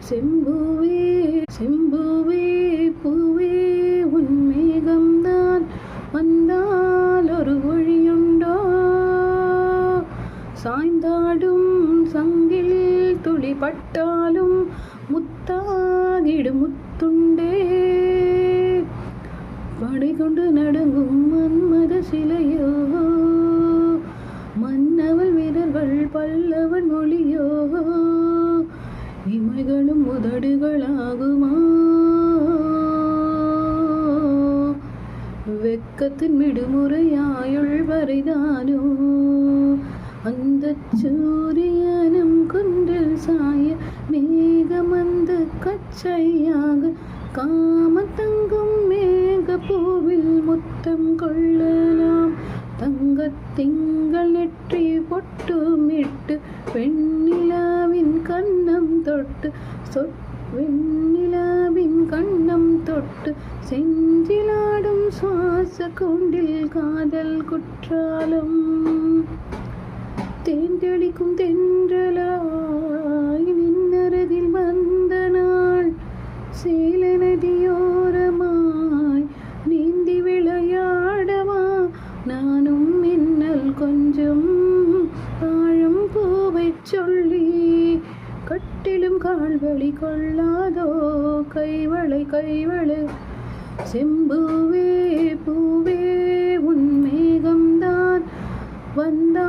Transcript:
செம்பூவே செம்பூவே பூவே உன் மேகம்தான் வந்தால் ஒரு வழியுண்டோ சாய்ந்தாடும் சங்கில் துளி பட்டாலும் முத்தாகிடும் முத்துண்டே படை கொண்டு நடுங்கும் மன்மத சிலையோ மன்னவள் வீரர்கள் பல்லவன் மொழியோ இமைகளும் உதடுகளாகுமா வெக்கத்தின் விடுமுறையாயுள் வரைதானோ அந்த சூரியனும் குன்றில் சாய மேகமந்து கச்சையாக காமத்தங்கும் மேக பூவில் முத்தம் கொள்ளலாம் தங்கத் திங்கள் நெற்றி பொட்டுமிட்டு வெண்ணிலாவின் கண்ணம் தொட்டு வெண்ணிலாவின் கண்ணம் தொட்டு செஞ்சிலாடும் சுவாச கூண்டில் காதல் குற்றாலம் தேர்ந்தெடுக்கும் தென்றலாய் நின்னருகில் வந்த நாள் சேல நதியோரமாய் நீந்தி விளையாடவா நானும் மின்னல் கொஞ்சம் ஆழம் பூவை சொல்லி கட்டிலும் கால்வழி கொள்ளாதோ கைவளை கைவளை செம்பூவே பூவே உன் மேகம்தான் வந்தா